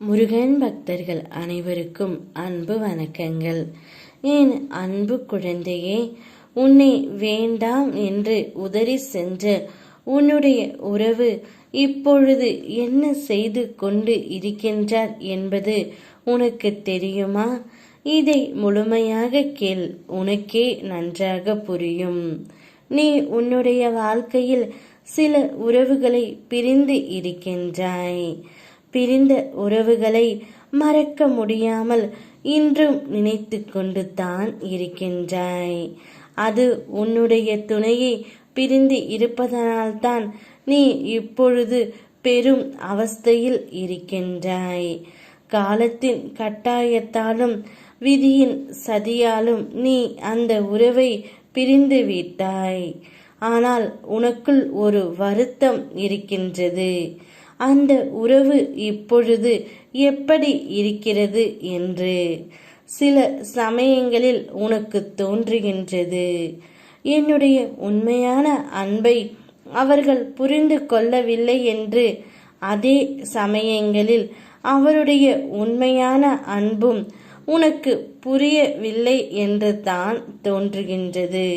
முருகன் பக்தர்கள் அனைவருக்கும் அன்பு வணக்கங்கள். என் அன்பு குழந்தையே, உன்னை வேண்டாம் என்று உதறி சென்ற உன்னுடைய உறவு இப்பொழுது என்ன செய்து கொண்டு இருக்கின்றார் என்பது உனக்கு தெரியுமா? இதை முழுமையாக கேள், உனக்கே நன்றாக புரியும். நீ உன்னுடைய வாழ்க்கையில் சில உறவுகளை பிரிந்து இருக்கின்றாய். பிரிந்த உறவுகளை மறக்க முடியாமல் இன்றும் நினைத்து கொண்டு தான் இருக்கின்றாய். அது உன்னுடைய துணையை பிரிந்து இருப்பதனால்தான் நீ இப்பொழுது பெரும் அவஸ்தையில் இருக்கின்றாய். காலத்தின் கட்டாயத்தாலும் விதியின் சதியாலும் நீ அந்த உறவை பிரிந்து விட்டாய். ஆனால் உனக்குள் ஒரு வருத்தம் இருக்கின்றது. அந்த உறவு இப்பொழுது எப்படி இருக்கிறது என்று சில சமயங்களில் உனக்கு தோன்றுகின்றது. என்னுடைய உண்மையான அன்பை அவர்கள் புரிந்து கொள்ளவில்லை என்று. அதே சமயங்களில் அவருடைய உண்மையான அன்பும் உனக்கு புரியவில்லை என்று தான் தோன்றுகின்றது.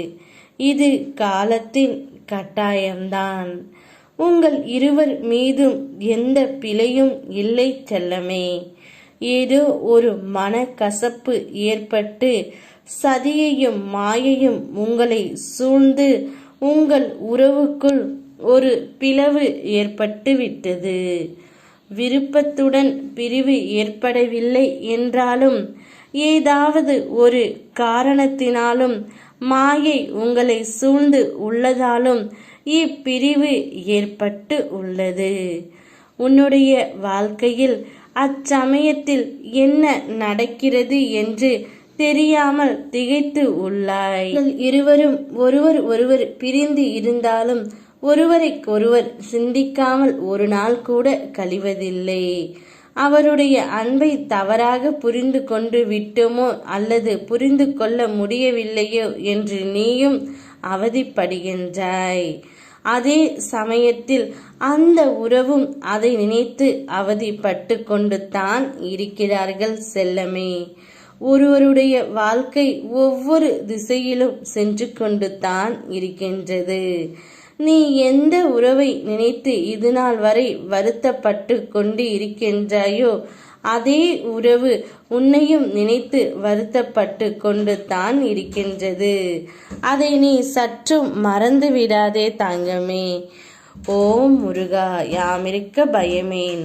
இது காலத்தின் கட்டாயம்தான். உங்கள் இருவர் மீதும் எந்த பிழையும் இல்லை செல்லமே. ஏதோ ஒரு மனக்கசப்பு ஏற்பட்டு சதியையும் மாயையும் உங்களை சூழ்ந்து உங்கள் உறவுக்குள் ஒரு பிளவு ஏற்பட்டு விட்டது. விருப்பத்துடன் பிரிவு ஏற்படவில்லை என்றாலும் ஏதாவது ஒரு காரணத்தினாலும் மாயை உங்களை சூழ்ந்து உள்ளதாலும் இப்பிரிவு ஏற்பட்டு உள்ளது. உன்னுடைய வாழ்க்கையில் அச்சமயத்தில் என்ன நடக்கிறது என்று தெரியாமல் திகைத்து உள்ளாய். இருவரும் ஒருவர் பிரிந்து இருந்தாலும் ஒருவரைக்கொருவர் சிந்திக்காமல் ஒரு நாள் கூட கழிவதில்லை. அவருடைய அன்பை தவறாக புரிந்து கொண்டு விட்டோமோ அல்லது புரிந்து கொள்ள முடியவில்லையோ என்று நீயும் அவதிப்படுகின்றாய். அதே சமயத்தில் அந்த உறவும் அதை நினைத்து அவதிப்பட்டு கொண்டு தான் இருக்கிறார்கள் செல்லமே. ஒருவருடைய வாழ்க்கை ஒவ்வொரு திசையிலும் சென்று கொண்டு தான் இருக்கின்றது. நீ எந்த உறவை நினைத்து இதுநாள் வரை வருத்தப்பட்டு கொண்டு இருக்கின்றாயோ அதே உறவு உன்னையும் நினைத்து வருத்தப்பட்டு கொண்டு தான் இருக்கின்றது. அதை நீ சற்றும் மறந்து விடாதே தங்கமே. ஓம் முருகா, யாமிருக்க பயமேன்.